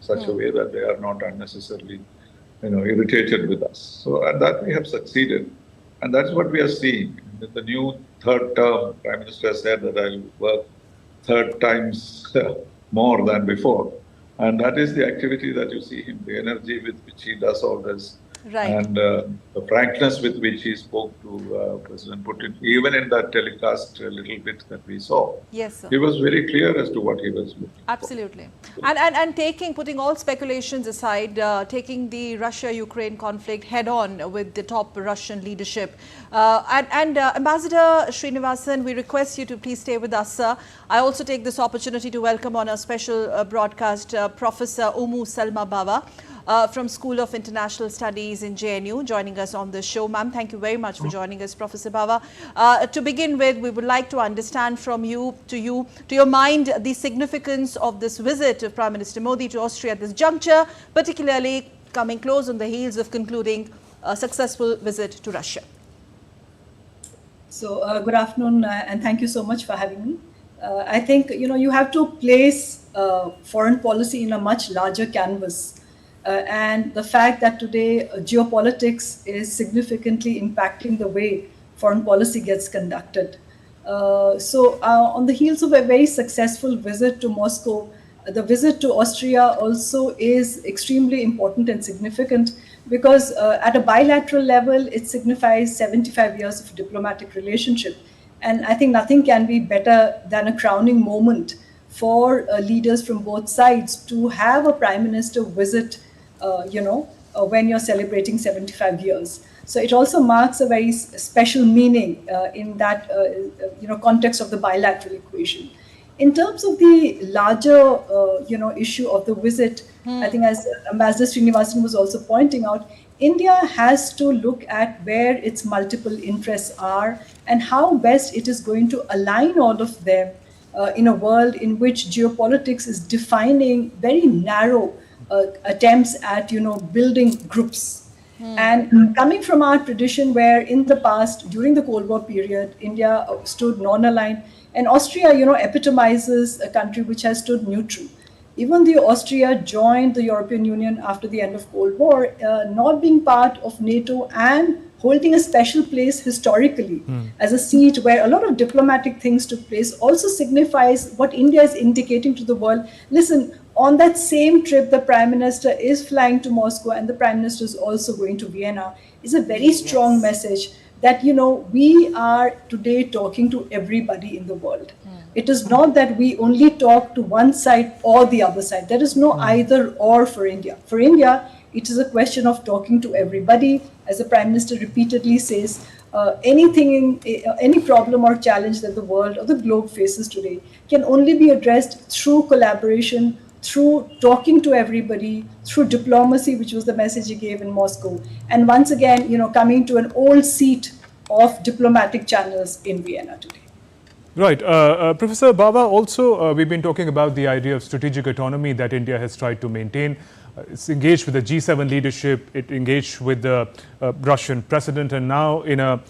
such a way that they are not unnecessarily, irritated with us. So at that we have succeeded. And that's what we are seeing. In the new third term, Prime Minister said that I'll work third times more than before. And that is the activity that you see him, the energy with which he does all this. Right. And the frankness with which he spoke to President Putin, even in that telecast a little bit that we saw. Yes, sir. He was very clear as to what he was looking Absolutely. for. And putting all speculations aside, taking the Russia-Ukraine conflict head on with the top Russian leadership. Ambassador Srinivasan, we request you to please stay with us, sir. I also take this opportunity to welcome on a special broadcast Professor Umu Salma Bava. From School of International Studies in JNU, joining us on this show. Ma'am, thank you very much for joining us, Professor Bava. To begin with, we would like to understand from you, to your mind, the significance of this visit of Prime Minister Modi to Austria at this juncture, particularly coming close on the heels of concluding a successful visit to Russia. So, good afternoon, and thank you so much for having me. I think, you have to place foreign policy in a much larger canvas. And the fact that today geopolitics is significantly impacting the way foreign policy gets conducted. So on the heels of a very successful visit to Moscow, the visit to Austria also is extremely important and significant because at a bilateral level, it signifies 75 years of diplomatic relationship. And I think nothing can be better than a crowning moment for leaders from both sides to have a prime minister visit when you're celebrating 75 years. So it also marks a very special meaning in that, context of the bilateral equation. In terms of the larger, issue of the visit, I think as Ambassador Srinivasan was also pointing out, India has to look at where its multiple interests are and how best it is going to align all of them in a world in which geopolitics is defining very narrow attempts at, building groups. And coming from our tradition where in the past, during the Cold War period, India stood non-aligned, and Austria, epitomizes a country which has stood neutral. Even though Austria joined the European Union after the end of Cold War, not being part of NATO and holding a special place historically as a seat where a lot of diplomatic things took place also signifies what India is indicating to the world. Listen, on that same trip, the Prime Minister is flying to Moscow and the Prime Minister is also going to Vienna. It's a very strong message that, we are today talking to everybody in the world. It is not that we only talk to one side or the other side. There is no either or for India. For India, it is a question of talking to everybody. As the Prime Minister repeatedly says, any problem or challenge that the world or the globe faces today can only be addressed through collaboration, through talking to everybody, through diplomacy, which was the message he gave in Moscow. And once again, coming to an old seat of diplomatic channels in Vienna today. Right. Professor Bava, also we've been talking about the idea of strategic autonomy that India has tried to maintain. It's engaged with the G7 leadership, it engaged with the Russian president, and now in a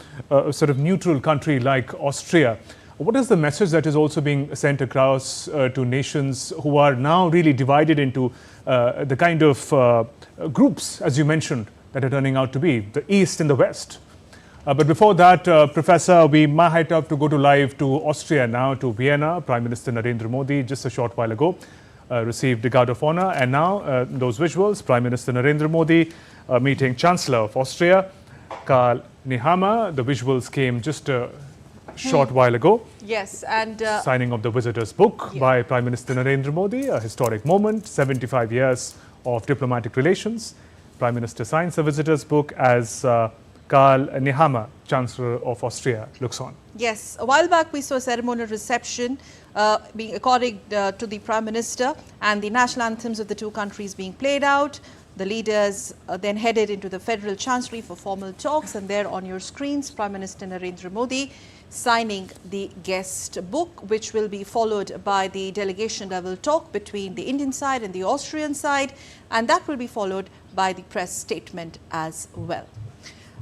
sort of neutral country like Austria. What is the message that is also being sent across to nations who are now really divided into the kind of groups, as you mentioned, that are turning out to be the East and the West? But before that, Professor, we might have to go live to Austria now, to Vienna. Prime Minister Narendra Modi, just a short while ago, received the Guard of Honor. And now, those visuals, Prime Minister Narendra Modi meeting Chancellor of Austria, Karl Nehammer. The visuals came just a short while ago. Yes, and signing of the visitor's book by Prime Minister Narendra Modi, a historic moment, 75 years of diplomatic relations. Prime Minister signs the visitor's book as Karl Nehammer, Chancellor of Austria, looks on. Yes, a while back we saw a ceremonial reception being according to the Prime Minister, and the national anthems of the two countries being played out. The leaders then headed into the Federal Chancellery for formal talks, and there on your screens, Prime Minister Narendra Modi signing the guest book, which will be followed by the delegation level talk between the Indian side and the Austrian side, and that will be followed by the press statement as well.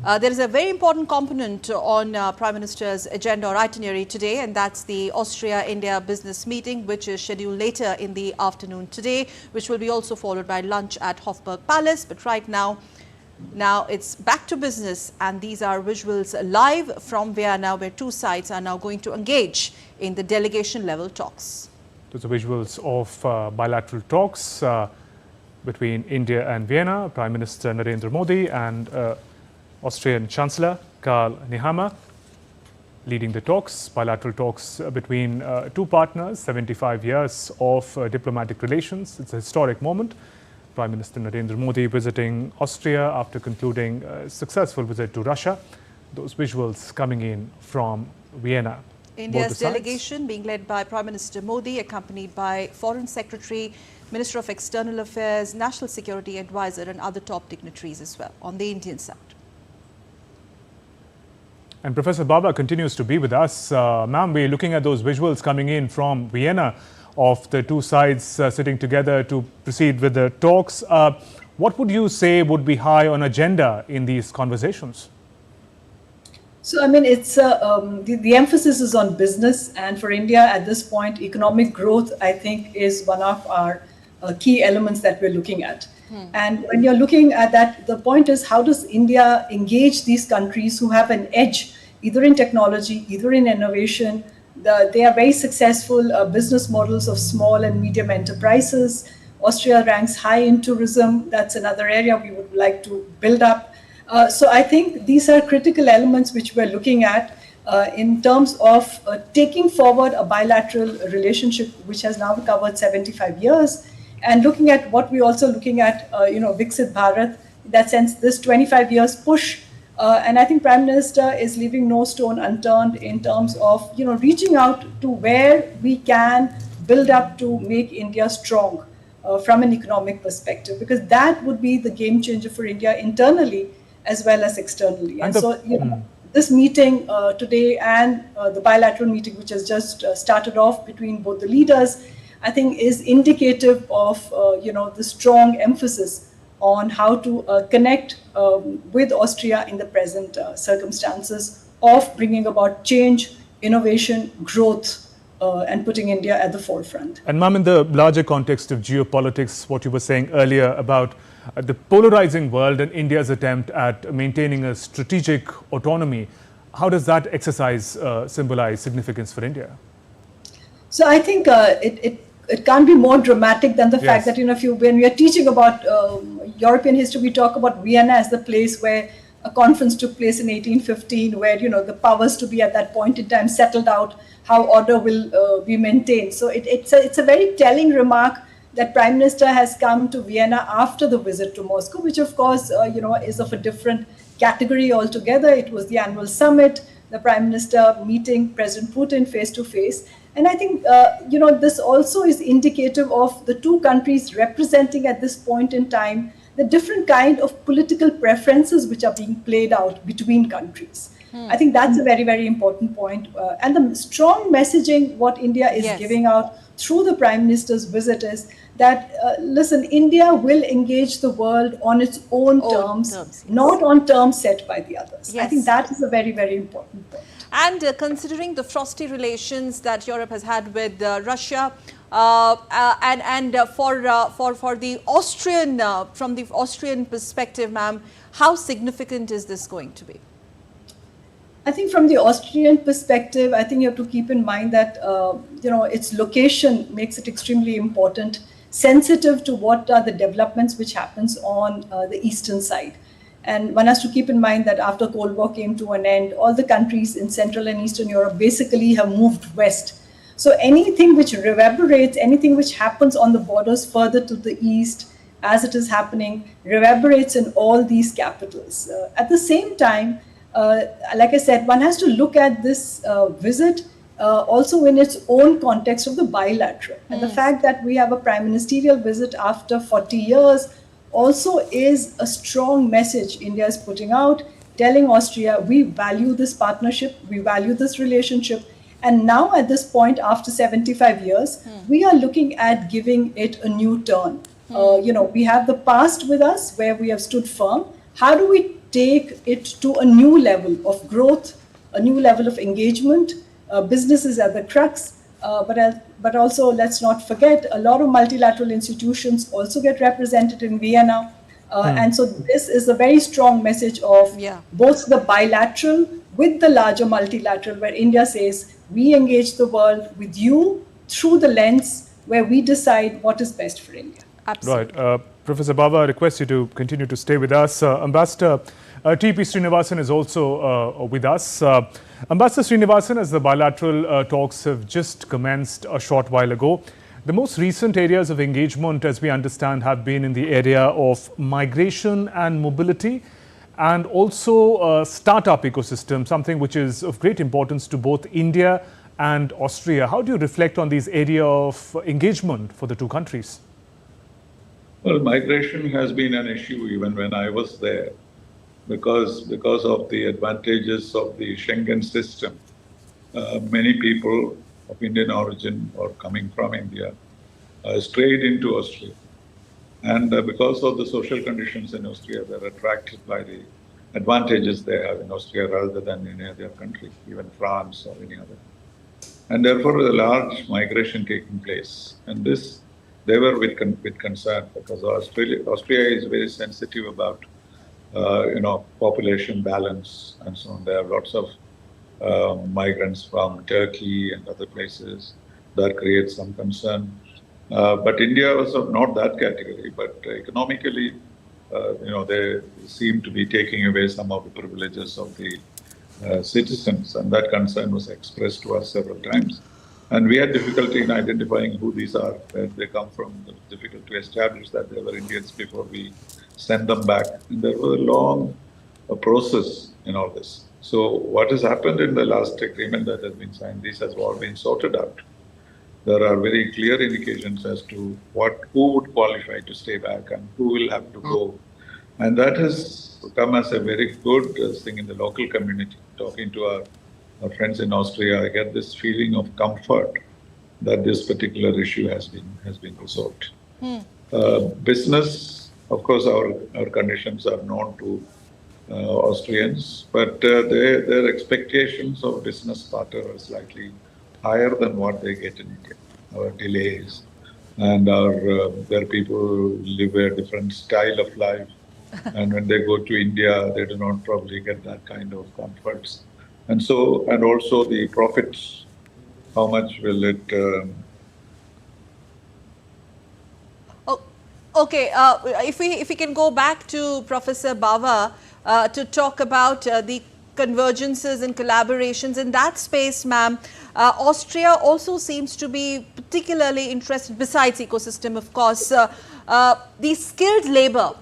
There is a very important component on Prime Minister's agenda or itinerary today, and that's the Austria-India business meeting, which is scheduled later in the afternoon today, which will be also followed by lunch at Hofburg Palace. But right now it's back to business, and these are visuals live from Vienna, where two sides are now going to engage in the delegation level talks. Those are visuals of bilateral talks between India and Vienna. Prime Minister Narendra Modi and Austrian Chancellor Karl Nehammer leading the talks, bilateral talks between two partners, 75 years of diplomatic relations. It's a historic moment. Prime Minister Narendra Modi visiting Austria after concluding a successful visit to Russia. Those visuals coming in from Vienna. India's delegation being led by Prime Minister Modi, accompanied by Foreign Secretary, Minister of External Affairs, National Security Advisor and other top dignitaries as well on the Indian side. And Professor Baba continues to be with us. Ma'am, we're looking at those visuals coming in from Vienna of the two sides sitting together to proceed with the talks. What would you say would be high on agenda in these conversations? So, I mean, it's the emphasis is on business, and for India at this point, economic growth, I think, is one of our key elements that we're looking at. And when you're looking at that, the point is, how does India engage these countries who have an edge, either in technology, either in innovation? They are very successful business models of small and medium enterprises. Austria ranks high in tourism. That's another area we would like to build up. So I think these are critical elements which we're looking at in terms of taking forward a bilateral relationship which has now covered 75 years. And looking at what we're also looking at, Viksit Bharat, in that sense, this 25 years push. And I think Prime Minister is leaving no stone unturned in terms of, reaching out to where we can build up to make India strong from an economic perspective, because that would be the game changer for India internally as well as externally. And so, this meeting today and the bilateral meeting, which has just started off between both the leaders, I think is indicative of, the strong emphasis on how to connect with Austria in the present circumstances of bringing about change, innovation, growth, and putting India at the forefront. And ma'am, in the larger context of geopolitics, what you were saying earlier about the polarizing world and India's attempt at maintaining a strategic autonomy, how does that exercise symbolize significance for India? So I think it can't be more dramatic than the fact that, when we are teaching about European history, we talk about Vienna as the place where a conference took place in 1815, where, the powers to be at that point in time settled out how order will be maintained. So it's a very telling remark that Prime Minister has come to Vienna after the visit to Moscow, which of course, is of a different category altogether. It was the annual summit, the Prime Minister meeting President Putin face to face. And I think, this also is indicative of the two countries representing at this point in time the different kind of political preferences which are being played out between countries. I think that's a very, very important point. And the strong messaging what India is giving out through the Prime Minister's visit is that, listen, India will engage the world on its own terms, not on terms set by the others. I think that is a very, very important point. And considering the frosty relations that Europe has had with Russia, and for the Austrian, from the Austrian perspective, ma'am, how significant is this going to be? I think from the Austrian perspective, I think you have to keep in mind that, its location makes it extremely important, sensitive to what are the developments which happens on the eastern side. And one has to keep in mind that after Cold War came to an end, all the countries in Central and Eastern Europe basically have moved west. So anything which reverberates, anything which happens on the borders further to the east, as it is happening, reverberates in all these capitals. At the same time, like I said, one has to look at this visit also in its own context of the bilateral. And the fact that we have a prime ministerial visit after 40 years also is a strong message India is putting out, telling Austria, we value this partnership, we value this relationship. And now at this point, after 75 years, we are looking at giving it a new turn. We have the past with us where we have stood firm, how do we take it to a new level of growth, a new level of engagement? Business is at the crux, but also let's not forget a lot of multilateral institutions also get represented in Vienna. And so this is a very strong message of both the bilateral with the larger multilateral, where India says, we engage the world with you through the lens where we decide what is best for India. Absolutely. Right. Professor Baba, I request you to continue to stay with us. Ambassador T.P. Srinivasan is also with us. Ambassador Srinivasan, as the bilateral talks have just commenced a short while ago, the most recent areas of engagement, as we understand, have been in the area of migration and mobility, and also startup ecosystem, something which is of great importance to both India and Austria. How do you reflect on these areas of engagement for the two countries? Well, migration has been an issue even when I was there, because of the advantages of the Schengen system. Many people of Indian origin or coming from India strayed into Austria. And because of the social conditions in Austria, they're attracted by the advantages they have in Austria rather than in any other country, even France or any other. And therefore, a large migration taking place. And this, they were with concern, because Austria is very sensitive about, population balance and so on. There are lots of migrants from Turkey and other places that creates some concern. But India was not that category, but economically, they seem to be taking away some of the privileges of the citizens, and that concern was expressed to us several times. And we had difficulty in identifying who these are, where they come from. It was difficult to establish that they were Indians before we sent them back. And there was a long process in all this. So what has happened in the last agreement that has been signed, this has all been sorted out. There are very clear indications as to who would qualify to stay back and who will have to go. And that has come as a very good thing in the local community. Talking to our friends in Austria, I get this feeling of comfort that this particular issue has been resolved. Business, of course, our conditions are known to Austrians, but their expectations of business partner are slightly higher than what they get in India. Our delays and their people live a different style of life. And when they go to India, they do not probably get that kind of comforts. And also the profits, how much will it... Okay, if we can go back to Professor Bava to talk about the convergences and collaborations in that space, ma'am. Austria also seems to be particularly interested, besides ecosystem, of course, the skilled labor.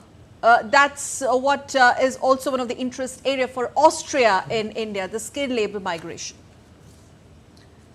That's what is also one of the interest area for Austria in India, the skilled labor migration.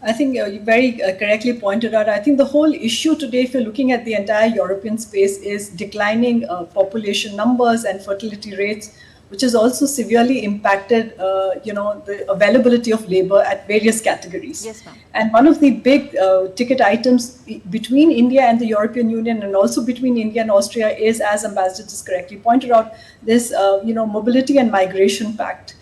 I think you very correctly pointed out, I think the whole issue today, if you're looking at the entire European space, is declining population numbers and fertility rates, which has also severely impacted, the availability of labor at various categories. Yes, ma'am. And one of the big ticket items between India and the European Union, and also between India and Austria, is, as Ambassador just correctly pointed out, this, mobility and migration pact.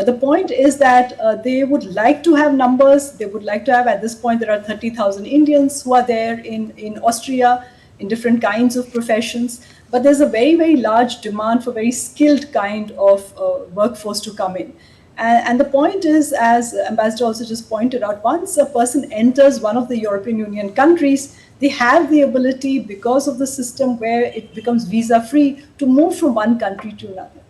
The point is that they would like to have numbers. They would like to have, at this point, there are 30,000 Indians who are there in Austria in different kinds of professions. But there's a very, very large demand for very skilled kind of workforce to come in. And the point is, as Ambassador also just pointed out, once a person enters one of the European Union countries, they have the ability, because of the system where it becomes visa-free, to move from one country to another.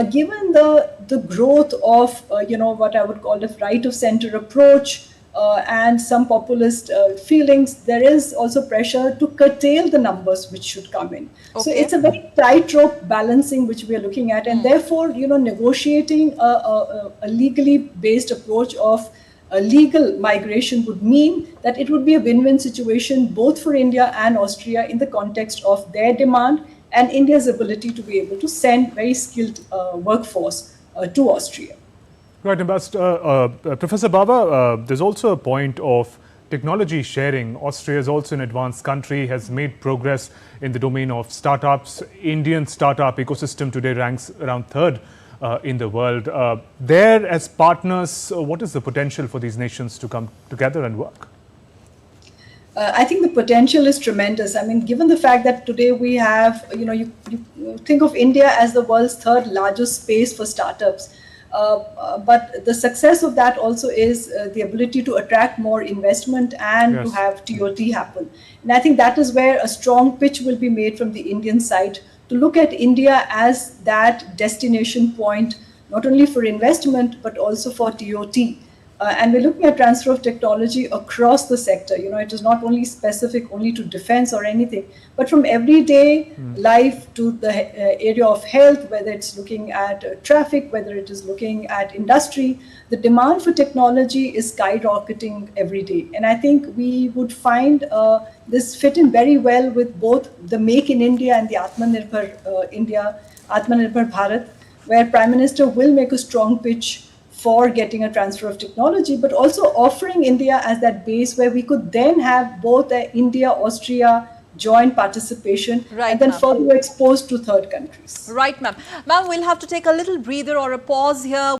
Given the growth of, what I would call the right-of-center approach and some populist feelings, there is also pressure to curtail the numbers which should come in. Okay. So it's a very tightrope balancing which we are looking at, and therefore, negotiating a legally based approach of legal migration would mean that it would be a win-win situation both for India and Austria in the context of their demand and India's ability to be able to send very skilled workforce to Austria. Right, Ambassador. Professor Baba, there's also a point of technology sharing, Austria is also an advanced country, has made progress in the domain of startups. Indian startup ecosystem today ranks around third in the world. There, as partners, what is the potential for these nations to come together and work? I think the potential is tremendous. I mean, given the fact that today we have, you think of India as the world's third largest space for startups. But the success of that also is the ability to attract more investment and to have TOT happen. And I think that is where a strong pitch will be made from the Indian side to look at India as that destination point, not only for investment, but also for TOT. And we're looking at transfer of technology across the sector. It is not only specific only to defense or anything, but from everyday life to the area of health, whether it's looking at traffic, whether it is looking at industry, the demand for technology is skyrocketing every day. And I think we would find this fit in very well with both the Make in India and the Atmanirbhar India, Atmanirbhar Bharat, where Prime Minister will make a strong pitch for getting a transfer of technology, but also offering India as that base where we could then have both India-Austria joint participation and then further exposed to third countries. Right, ma'am. Ma'am, we'll have to take a little breather or a pause here.